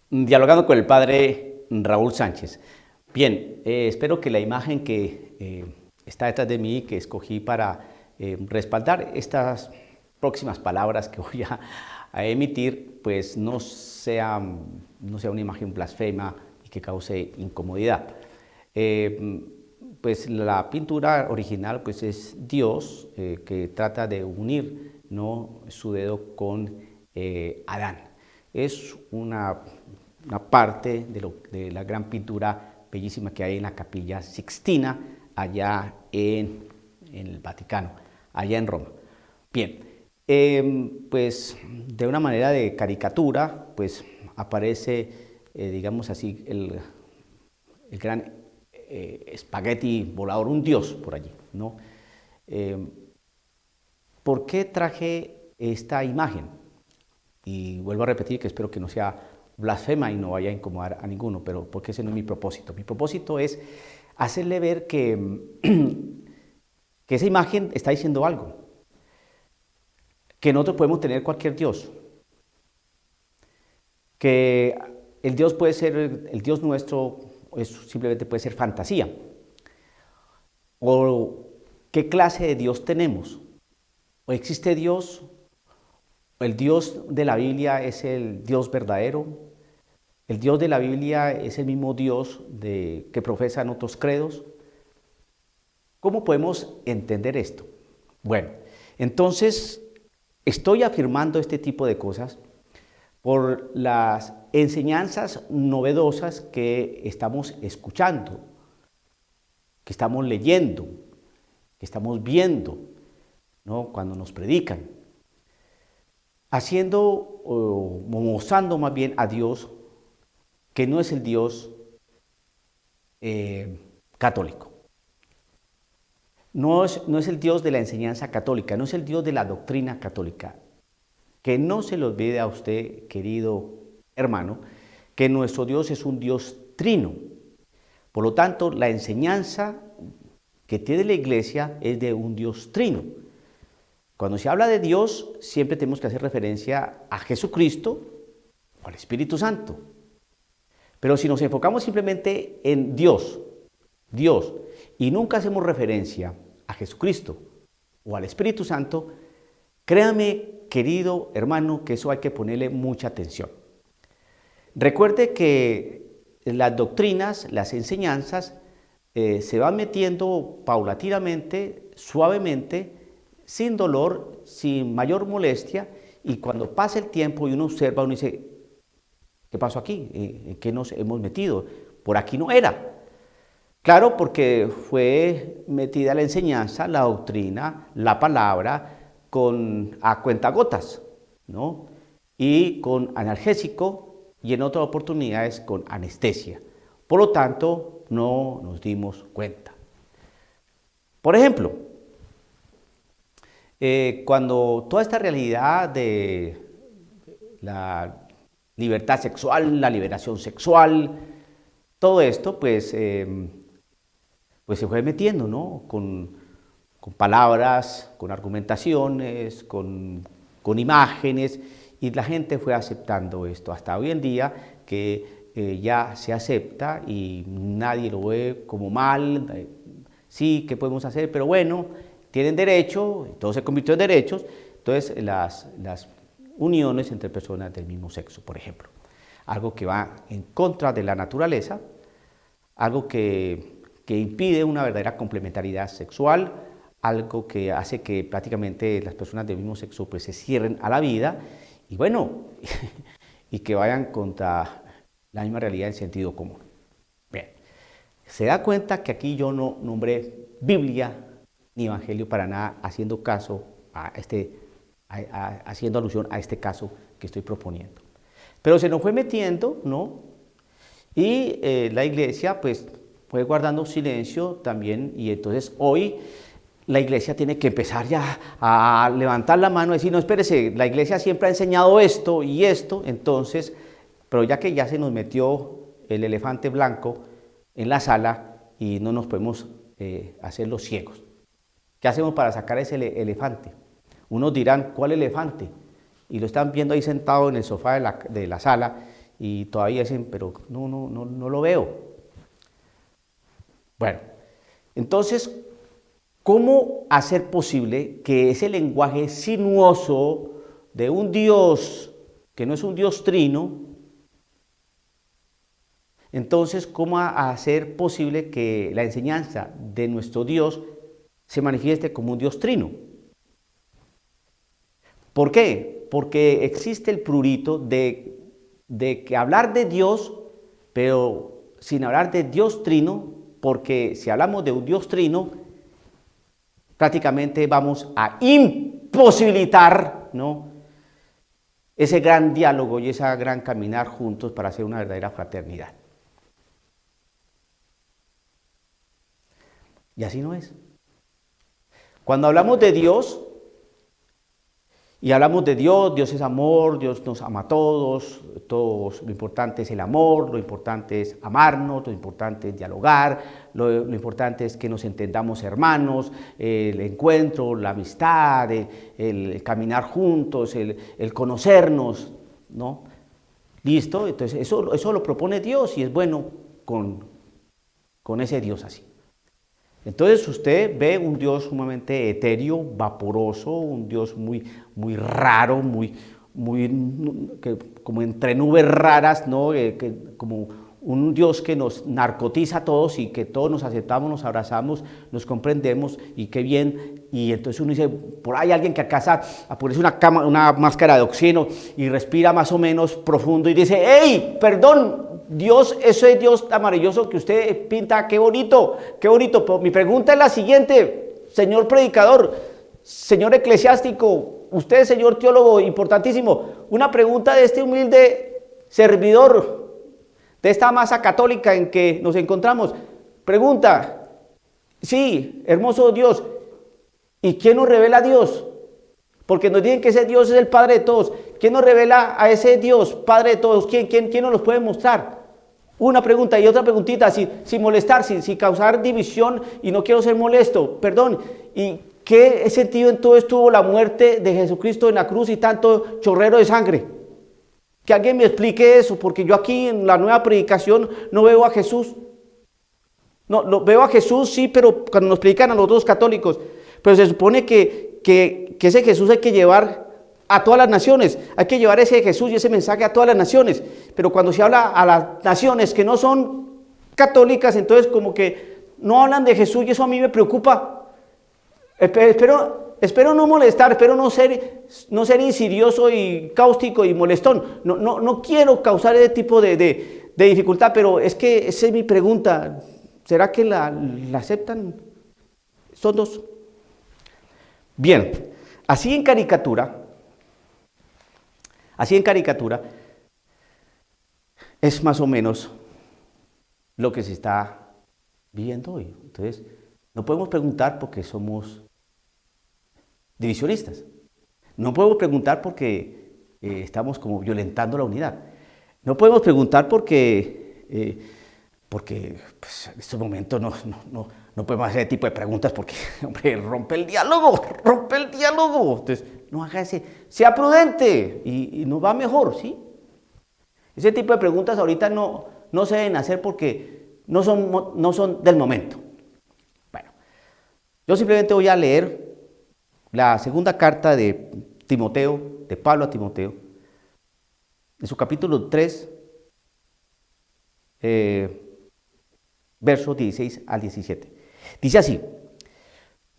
Dialogando con el padre Raúl Sánchez. Bien, espero que la imagen que está detrás de mí, que escogí para respaldar estas próximas palabras que voy a emitir, pues no sea una imagen blasfema y que cause incomodidad. Pues la pintura original pues es Dios que trata de unir, ¿no?, su dedo con Adán. Es una parte de la gran pintura bellísima que hay en la Capilla Sixtina, allá en el Vaticano, allá en Roma. Bien, pues de una manera de caricatura, pues aparece, digamos así, el gran espagueti volador, un dios por allí, ¿no? ¿Por qué traje esta imagen? Y vuelvo a repetir que espero que no sea blasfema y no vaya a incomodar a ninguno, pero porque ese no es mi propósito. Mi propósito es hacerle ver que esa imagen está diciendo algo, que nosotros podemos tener cualquier Dios, que el Dios puede ser, el Dios nuestro simplemente puede ser fantasía, o qué clase de Dios tenemos, o existe Dios, o el Dios de la Biblia es el Dios verdadero. El Dios de la Biblia es el mismo Dios que profesan otros credos. ¿Cómo podemos entender esto? Bueno, entonces estoy afirmando este tipo de cosas por las enseñanzas novedosas que estamos escuchando, que estamos leyendo, que estamos viendo, ¿no?, cuando nos predican, haciendo o mostrando más bien a Dios que no es el Dios católico. No es el Dios de la enseñanza católica, no es el Dios de la doctrina católica. Que no se le olvide a usted, querido hermano, que nuestro Dios es un Dios trino. Por lo tanto, la enseñanza que tiene la Iglesia es de un Dios trino. Cuando se habla de Dios, siempre tenemos que hacer referencia a Jesucristo o al Espíritu Santo. Pero si nos enfocamos simplemente en Dios, y nunca hacemos referencia a Jesucristo o al Espíritu Santo, créame, querido hermano, que eso hay que ponerle mucha atención. Recuerde que las doctrinas, las enseñanzas, se van metiendo paulatinamente, suavemente, sin dolor, sin mayor molestia, y cuando pasa el tiempo y uno observa, uno dice, ¿qué pasó aquí? ¿En qué nos hemos metido? Por aquí no era. Claro, porque fue metida la enseñanza, la doctrina, la palabra, a cuentagotas, ¿no?, y con analgésico, y en otras oportunidades con anestesia. Por lo tanto, no nos dimos cuenta. Por ejemplo, cuando toda esta realidad de la libertad sexual, la liberación sexual, todo esto, pues se fue metiendo, ¿no?, con palabras, con argumentaciones, con imágenes, y la gente fue aceptando esto hasta hoy en día, que ya se acepta y nadie lo ve como mal. Sí, ¿qué podemos hacer? Pero bueno, tienen derecho, todo se convirtió en derechos. Entonces, las uniones entre personas del mismo sexo, por ejemplo, algo que va en contra de la naturaleza, algo que impide una verdadera complementariedad sexual, algo que hace que prácticamente las personas del mismo sexo pues se cierren a la vida y bueno, y que vayan contra la misma realidad en sentido común. Bien, se da cuenta que aquí yo no nombré Biblia ni Evangelio para nada, haciendo caso haciendo alusión a este caso que estoy proponiendo. Pero se nos fue metiendo, ¿no? Y la Iglesia pues fue guardando silencio también, y entonces hoy la Iglesia tiene que empezar ya a levantar la mano y decir, no, espérese, la Iglesia siempre ha enseñado esto y esto, entonces, pero ya que ya se nos metió el elefante blanco en la sala y no nos podemos hacer los ciegos. ¿Qué hacemos para sacar ese elefante? Unos dirán, ¿cuál elefante? Y lo están viendo ahí sentado en el sofá de la sala y todavía dicen, pero no lo veo. Bueno, entonces, ¿cómo hacer posible que ese lenguaje sinuoso de un Dios que no es un Dios trino, entonces, ¿cómo hacer posible que la enseñanza de nuestro Dios se manifieste como un Dios trino? ¿Por qué? Porque existe el prurito de que hablar de Dios, pero sin hablar de Dios trino, porque si hablamos de un Dios trino, prácticamente vamos a imposibilitar, ¿no?, ese gran diálogo y ese gran caminar juntos para hacer una verdadera fraternidad. Y así no es. Cuando hablamos de Dios, y hablamos de Dios, Dios es amor, Dios nos ama a todos, lo importante es el amor, lo importante es amarnos, lo importante es dialogar, lo importante es que nos entendamos hermanos, el encuentro, la amistad, el caminar juntos, el conocernos, ¿no? ¿Listo? Entonces eso lo propone Dios y es bueno con ese Dios así. Entonces usted ve un Dios sumamente etéreo, vaporoso, un Dios muy raro, como entre nubes raras, ¿no? Como un Dios que nos narcotiza a todos y que todos nos aceptamos, nos abrazamos, nos comprendemos y qué bien. Y entonces uno dice, por ahí alguien que acaso a ponerse una máscara de oxígeno y respira más o menos profundo y dice, ¡hey, perdón! Dios, ese Dios tan maravilloso que usted pinta, qué bonito, qué bonito. Pero mi pregunta es la siguiente, señor predicador, señor eclesiástico, usted, señor teólogo, importantísimo. Una pregunta de este humilde servidor, de esta masa católica en que nos encontramos. Pregunta, sí, hermoso Dios, ¿y quién nos revela a Dios? Porque nos dicen que ese Dios es el Padre de todos. ¿Quién nos revela a ese Dios, Padre de todos? ¿Quién nos los puede mostrar? Una pregunta y otra preguntita, sin molestar, sin causar división, y no quiero ser molesto, perdón. ¿Y qué sentido en todo estuvo la muerte de Jesucristo en la cruz y tanto chorrero de sangre? Que alguien me explique eso, porque yo aquí en la nueva predicación no veo a Jesús. No, veo a Jesús, sí, pero cuando nos predican a los dos católicos, pero se supone que ese Jesús hay que llevar a todas las naciones, hay que llevar ese Jesús y ese mensaje a todas las naciones, pero cuando se habla a las naciones que no son católicas, entonces como que no hablan de Jesús y eso a mí me preocupa. Espero no molestar, espero no ser insidioso y cáustico y molestón, no quiero causar ese tipo de dificultad, pero es que esa es mi pregunta, ¿será que la aceptan? Son dos. Bien, así en caricatura, es más o menos lo que se está viviendo hoy. Entonces, no podemos preguntar porque somos divisionistas. No podemos preguntar porque estamos como violentando la unidad. No podemos preguntar porque pues, en estos momentos no podemos hacer ese tipo de preguntas porque, hombre, rompe el diálogo. Entonces, no haga sea prudente y nos va mejor, ¿sí? Ese tipo de preguntas ahorita no se deben hacer porque no son del momento. Bueno, yo simplemente voy a leer la segunda carta de Timoteo, de Pablo a Timoteo, en su capítulo 3, versos 16 al 17. Dice así: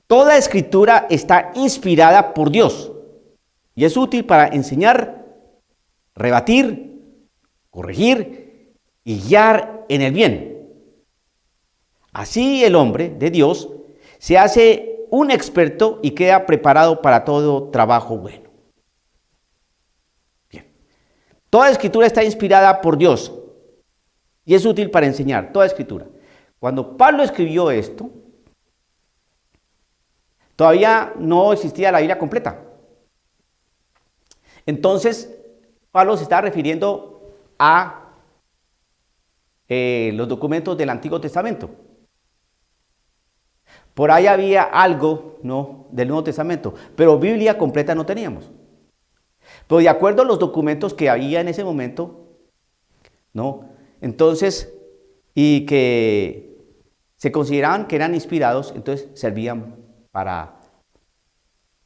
toda escritura está inspirada por Dios y es útil para enseñar, rebatir, corregir y guiar en el bien. Así el hombre de Dios se hace un experto y queda preparado para todo trabajo bueno. Bien. Toda escritura está inspirada por Dios y es útil para enseñar, toda escritura. Cuando Pablo escribió esto, todavía no existía la Biblia completa. Entonces, Pablo se está refiriendo a los documentos del Antiguo Testamento. Por ahí había algo, ¿no?, del Nuevo Testamento, pero Biblia completa no teníamos. Pero de acuerdo a los documentos que había en ese momento, ¿no? Entonces, y que se consideraban que eran inspirados, entonces servían para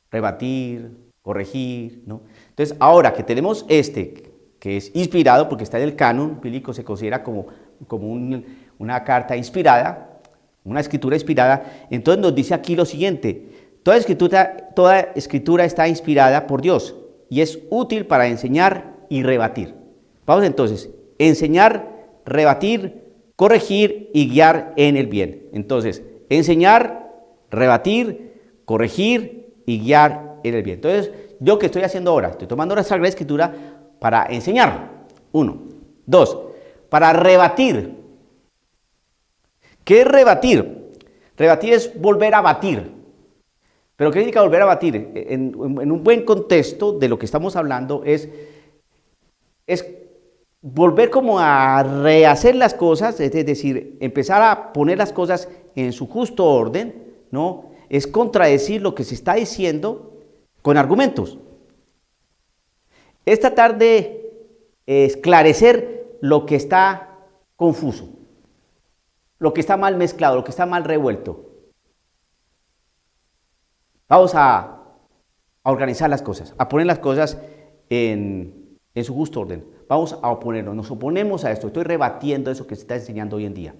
rebatir, corregir, ¿no? Entonces, ahora que tenemos que es inspirado, porque está en el canon bíblico, se considera como una carta inspirada, una escritura inspirada, entonces nos dice aquí lo siguiente: toda escritura está inspirada por Dios y es útil para enseñar y rebatir. Vamos entonces, enseñar, rebatir, corregir y guiar en el bien. Entonces, enseñar, rebatir, corregir y guiar en el bien. Entonces, yo qué estoy haciendo ahora, estoy tomando la Sagrada Escritura para enseñar, 1. 2, para rebatir. ¿Qué es rebatir? Rebatir es volver a batir. ¿Pero qué significa volver a batir? En un buen contexto de lo que estamos hablando es volver como a rehacer las cosas, es decir, empezar a poner las cosas en su justo orden, ¿no? Es contradecir lo que se está diciendo con argumentos. Es tratar de esclarecer lo que está confuso, lo que está mal mezclado, lo que está mal revuelto. Vamos a organizar las cosas, a poner las cosas en su justo orden. Vamos a oponernos, nos oponemos a esto. Estoy rebatiendo eso que se está enseñando hoy en día.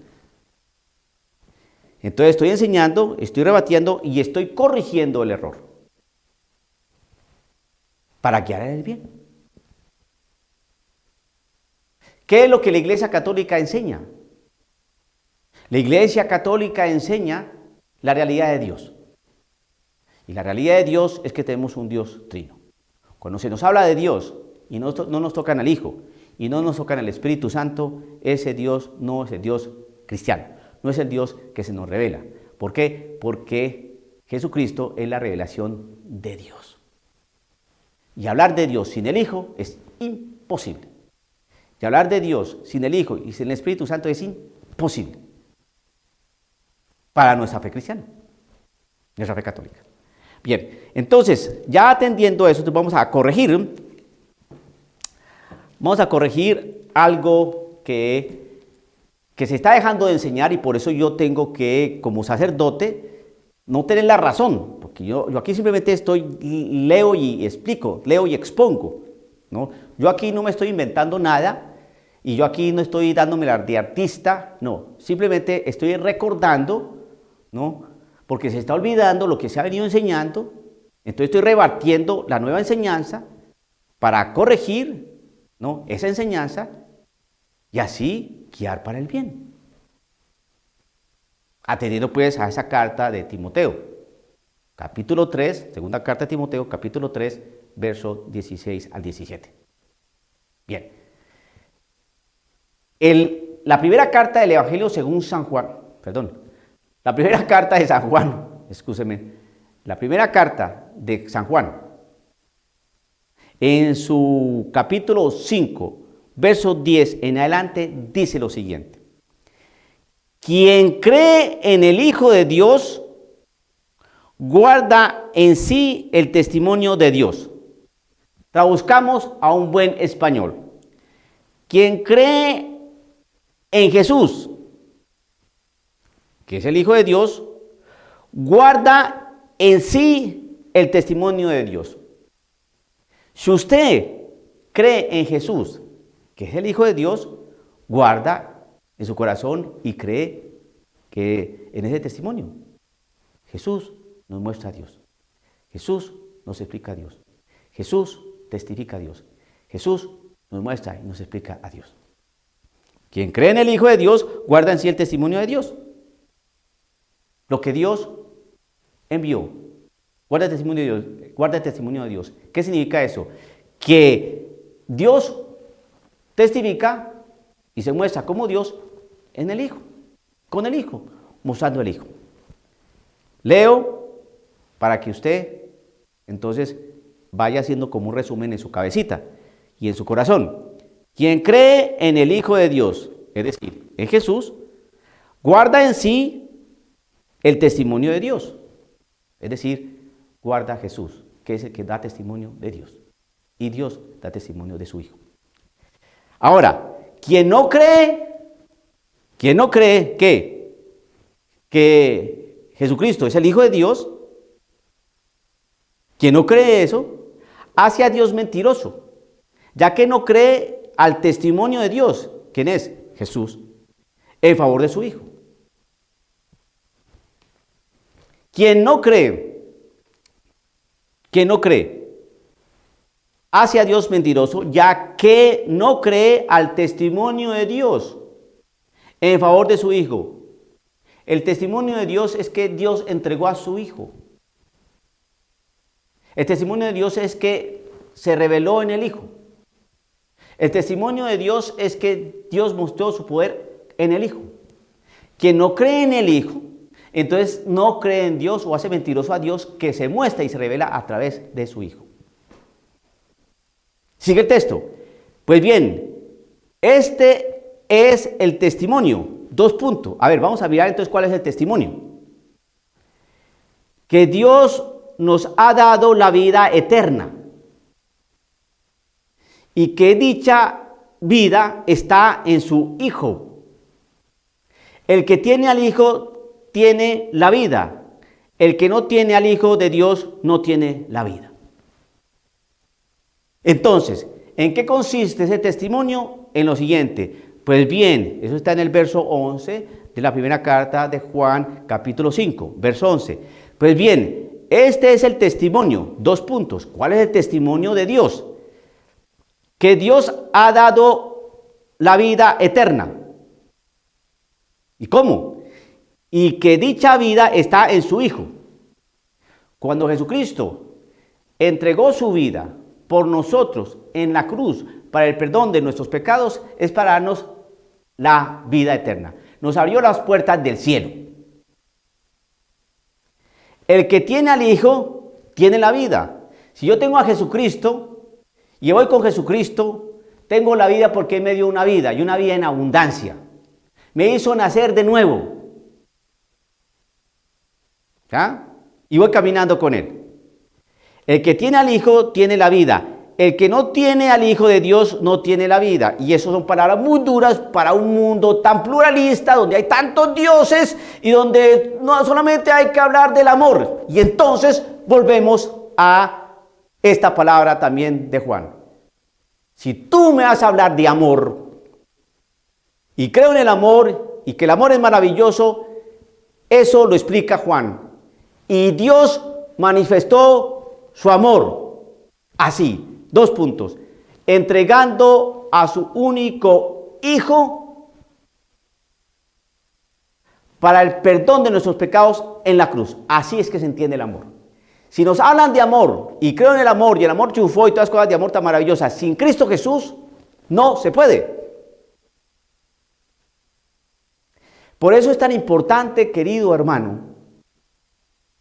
Entonces estoy enseñando, estoy rebatiendo y estoy corrigiendo el error para guiar en el bien. ¿Qué es lo que la Iglesia Católica enseña? La Iglesia Católica enseña la realidad de Dios. Y la realidad de Dios es que tenemos un Dios trino. Cuando se nos habla de Dios y no nos tocan al Hijo y no nos tocan al Espíritu Santo, ese Dios no es el Dios cristiano, no es el Dios que se nos revela. ¿Por qué? Porque Jesucristo es la revelación de Dios. Y hablar de Dios sin el Hijo es imposible. Y hablar de Dios sin el Hijo y sin el Espíritu Santo es imposible para nuestra fe cristiana, nuestra fe católica. Bien, entonces, ya atendiendo a eso, vamos a corregir algo que se está dejando de enseñar, y por eso yo tengo que, como sacerdote, no tener la razón, porque yo aquí simplemente leo y explico, leo y expongo, ¿no? Yo aquí no me estoy inventando nada, y yo aquí no estoy dándome la de artista, no, simplemente estoy recordando, ¿no? Porque se está olvidando lo que se ha venido enseñando, entonces estoy rebatiendo la nueva enseñanza para corregir, ¿no?, esa enseñanza y así guiar para el bien. Atendiendo pues a esa carta de Timoteo, capítulo 3, segunda carta de Timoteo, capítulo 3, verso 16 al 17. Bien. La primera carta del Evangelio según San Juan, la primera carta de San Juan, la primera carta de San Juan, en su capítulo 5, verso 10 en adelante, dice lo siguiente: quien cree en el Hijo de Dios, guarda en sí el testimonio de Dios. Traduzcamos a un buen español. Quien cree en Jesús, que es el Hijo de Dios, guarda en sí el testimonio de Dios. Si usted cree en Jesús, que es el Hijo de Dios, guarda en su corazón y cree que en ese testimonio Jesús nos muestra a Dios. Jesús nos explica a Dios. Jesús testifica a Dios. Jesús nos muestra y nos explica a Dios. Quien cree en el Hijo de Dios, guarda en sí el testimonio de Dios. Lo que Dios envió. Guarda el testimonio de Dios. Guarda el testimonio de Dios. ¿Qué significa eso? Que Dios testifica y se muestra como Dios en el Hijo. Con el Hijo. Mostrando el Hijo. Leo para que usted entonces vaya haciendo como un resumen en su cabecita y en su corazón. Quien cree en el Hijo de Dios, es decir, en Jesús, guarda en sí el testimonio de Dios. Es decir, guarda a Jesús, que es el que da testimonio de Dios. Y Dios da testimonio de su Hijo. Ahora, quien no cree que Jesucristo es el Hijo de Dios, quien no cree eso, hace a Dios mentiroso, ya que no cree al testimonio de Dios, ¿quién es? Jesús, en favor de su Hijo. Quien no cree, hace a Dios mentiroso, ya que no cree al testimonio de Dios en favor de su Hijo. El testimonio de Dios es que Dios entregó a su Hijo. El testimonio de Dios es que se reveló en el Hijo. El testimonio de Dios es que Dios mostró su poder en el Hijo. Quien no cree en el Hijo, entonces no cree en Dios o hace mentiroso a Dios, que se muestra y se revela a través de su Hijo. Sigue el texto. Pues bien, este es el testimonio. 2 puntos. A ver, vamos a mirar entonces cuál es el testimonio. Que Dios nos ha dado la vida eterna y que dicha vida está en su Hijo. El que tiene al Hijo tiene la vida. El que no tiene al Hijo de Dios no tiene la vida. Entonces, ¿en qué consiste ese testimonio? En lo siguiente. Pues bien, eso está en el verso 11 de la primera carta de Juan, capítulo 5, verso 11. Pues bien, este es el testimonio. 2 puntos. ¿Cuál es el testimonio de Dios? Que Dios ha dado la vida eterna. ¿Y cómo? Y que dicha vida está en su Hijo. Cuando Jesucristo entregó su vida por nosotros en la cruz para el perdón de nuestros pecados, es para darnos la vida eterna. Nos abrió las puertas del cielo. El que tiene al Hijo tiene la vida. Si yo tengo a Jesucristo y voy con Jesucristo, tengo la vida porque Él me dio una vida y una vida en abundancia. Me hizo nacer de nuevo. ¿Ya? Y voy caminando con Él. El que tiene al Hijo tiene la vida. El que no tiene al Hijo de Dios no tiene la vida. Y eso son palabras muy duras para un mundo tan pluralista, donde hay tantos dioses y donde no solamente hay que hablar del amor. Y entonces volvemos a esta palabra también de Juan. Si tú me vas a hablar de amor, y creo en el amor, y que el amor es maravilloso, eso lo explica Juan. Y Dios manifestó su amor así. 2 puntos. Entregando a su único Hijo para el perdón de nuestros pecados en la cruz. Así es que se entiende el amor. Si nos hablan de amor, y creo en el amor, y el amor triunfó y todas las cosas de amor tan maravillosas, sin Cristo Jesús, no se puede. Por eso es tan importante, querido hermano,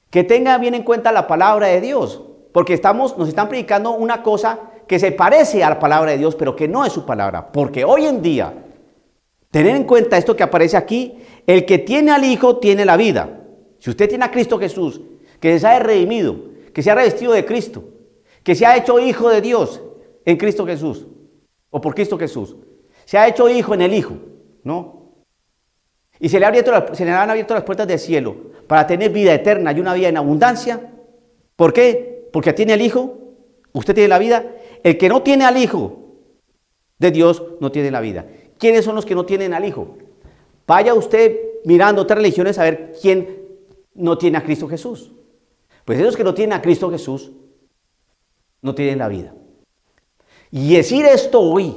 que tenga bien en cuenta la palabra de Dios. Porque nos están predicando una cosa que se parece a la palabra de Dios, pero que no es su palabra. Porque hoy en día, tener en cuenta esto que aparece aquí, el que tiene al Hijo tiene la vida. Si usted tiene a Cristo Jesús, que se ha redimido, que se ha revestido de Cristo, que se ha hecho hijo de Dios en Cristo Jesús, o por Cristo Jesús, se ha hecho hijo en el Hijo, ¿no? Y se le han abierto las puertas del cielo para tener vida eterna y una vida en abundancia. ¿Por qué? Porque tiene al Hijo, usted tiene la vida. El que no tiene al Hijo de Dios no tiene la vida. ¿Quiénes son los que no tienen al Hijo? Vaya usted mirando otras religiones a ver quién no tiene a Cristo Jesús. Pues esos que no tienen a Cristo Jesús no tienen la vida. Y decir esto hoy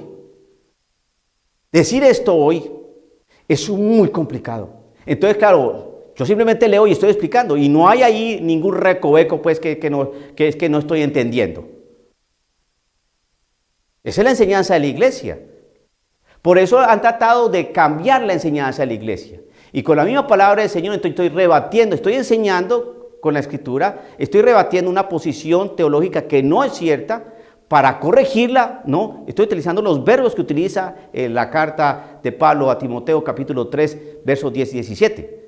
es muy complicado. Entonces, claro, yo simplemente leo y estoy explicando, y no hay ahí ningún recoveco pues que no estoy entendiendo. Esa es la enseñanza de la iglesia. Por eso han tratado de cambiar la enseñanza de la iglesia. Y con la misma palabra del Señor estoy rebatiendo, estoy enseñando con la Escritura, estoy rebatiendo una posición teológica que no es cierta para corregirla, ¿no? Estoy utilizando los verbos que utiliza la carta de Pablo a Timoteo, capítulo 3, versos 10 y 17.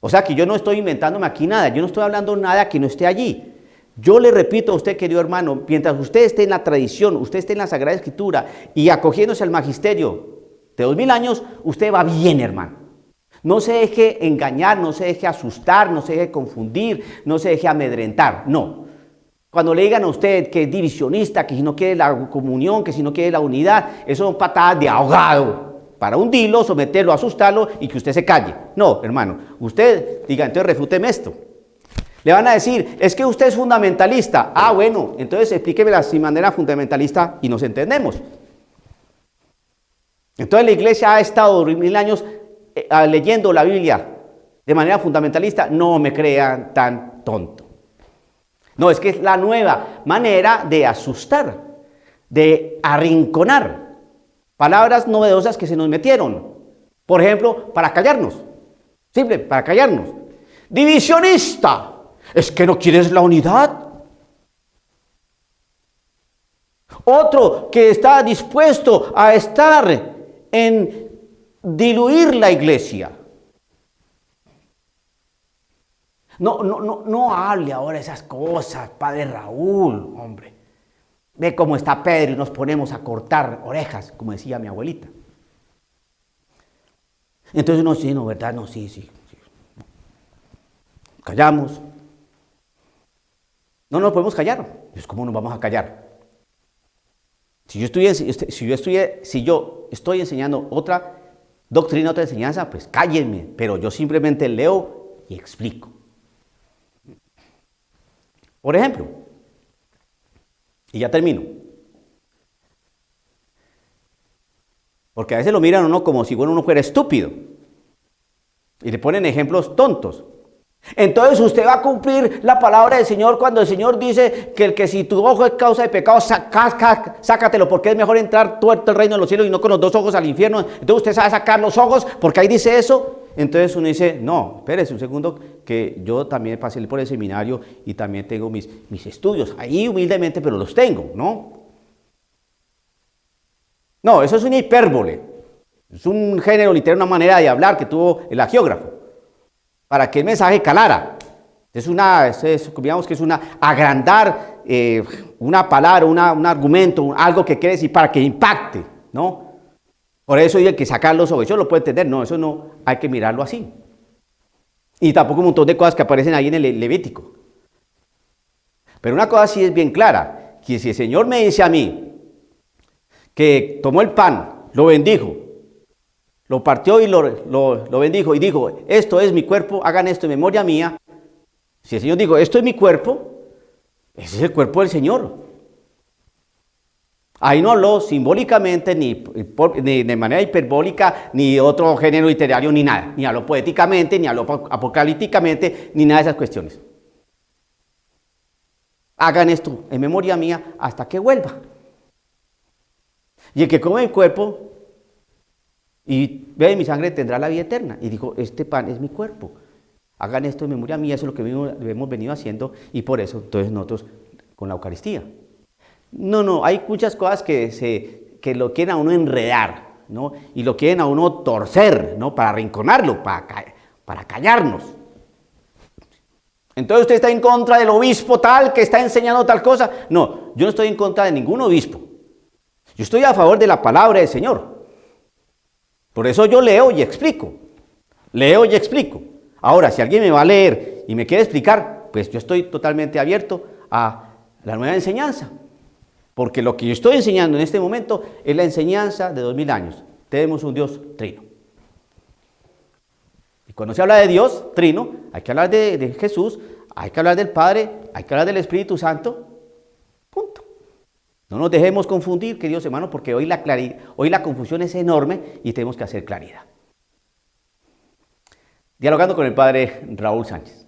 O sea que yo no estoy inventándome aquí nada, yo no estoy hablando nada que no esté allí. Yo le repito a usted, querido hermano, mientras usted esté en la tradición, usted esté en la Sagrada Escritura y acogiéndose al magisterio de 2000 años, usted va bien, hermano. No se deje engañar, no se deje asustar, no se deje confundir, no se deje amedrentar, no. Cuando le digan a usted que es divisionista, que si no quiere la comunión, que si no quiere la unidad, eso son patadas de ahogado para hundirlo, someterlo, asustarlo y que usted se calle. No, hermano, usted diga, entonces refúteme esto. Le van a decir, es que usted es fundamentalista. Ah, bueno, entonces explíqueme la manera fundamentalista y nos entendemos. Entonces la iglesia ha estado 2000 años leyendo la Biblia de manera fundamentalista. No me crean tan tonto. No, es que es la nueva manera de asustar, de arrinconar. Palabras novedosas que se nos metieron. Por ejemplo, para callarnos. Simple, para callarnos. Divisionista. ¿Es que no quieres la unidad? Otro que está dispuesto a estar en diluir la iglesia. No hable ahora esas cosas, padre Raúl, hombre. Ve cómo está Pedro y nos ponemos a cortar orejas, como decía mi abuelita. Entonces no, sí, no, ¿verdad? No, sí. Callamos. No nos podemos callar. Pues ¿cómo nos vamos a callar? Si yo estoy enseñando otra doctrina, otra enseñanza, pues cállenme. Pero yo simplemente leo y explico. Por ejemplo, y ya termino. Porque a veces lo miran a uno como si uno fuera estúpido. Y le ponen ejemplos tontos. Entonces usted va a cumplir la palabra del Señor cuando el Señor dice que si tu ojo es causa de pecado, sácatelo, porque es mejor entrar tuerto al reino de los cielos y no con los dos ojos al infierno. Entonces usted sabe sacar los ojos porque ahí dice eso. Entonces uno dice, no, espérese un segundo, que yo también pasé por el seminario y también tengo mis estudios, ahí humildemente, pero los tengo, ¿no? No, eso es una hipérbole, es un género literario, una manera de hablar que tuvo el agiógrafo, para que el mensaje calara. Digamos que es una agrandar una palabra, un argumento, algo que quiere decir para que impacte, ¿no? Por eso hay que sacar los ojos. Eso lo puede entender, no, eso no hay que mirarlo así. Y tampoco un montón de cosas que aparecen ahí en el Levítico. Pero una cosa sí es bien clara, que si el Señor me dice a mí que tomó el pan, lo bendijo, lo partió y lo bendijo y dijo, esto es mi cuerpo, hagan esto en memoria mía. Si el Señor dijo, esto es mi cuerpo, ese es el cuerpo del Señor. Ahí no habló simbólicamente, ni de manera hiperbólica, ni otro género literario, ni nada. Ni habló poéticamente, ni habló apocalípticamente, ni nada de esas cuestiones. Hagan esto en memoria mía hasta que vuelva. Y el que come mi cuerpo y bebe mi sangre tendrá la vida eterna. Y dijo, este pan es mi cuerpo. Hagan esto en memoria mía, eso es lo que hemos venido haciendo, y por eso entonces nosotros con la Eucaristía. No, hay muchas cosas que lo quieren a uno enredar, ¿no? Y lo quieren a uno torcer, ¿no? Para arrinconarlo, para callarnos. Entonces usted está en contra del obispo tal que está enseñando tal cosa. No, yo no estoy en contra de ningún obispo. Yo estoy a favor de la palabra del Señor. Por eso yo leo y explico. Leo y explico. Ahora, si alguien me va a leer y me quiere explicar, pues yo estoy totalmente abierto a la nueva enseñanza. Porque lo que yo estoy enseñando en este momento es la enseñanza de 2000 años. Tenemos un Dios trino. Y cuando se habla de Dios trino, hay que hablar de Jesús, hay que hablar del Padre, hay que hablar del Espíritu Santo. Punto. No nos dejemos confundir, queridos hermanos, porque hoy la confusión es enorme y tenemos que hacer claridad. Dialogando con el Padre Raúl Sánchez.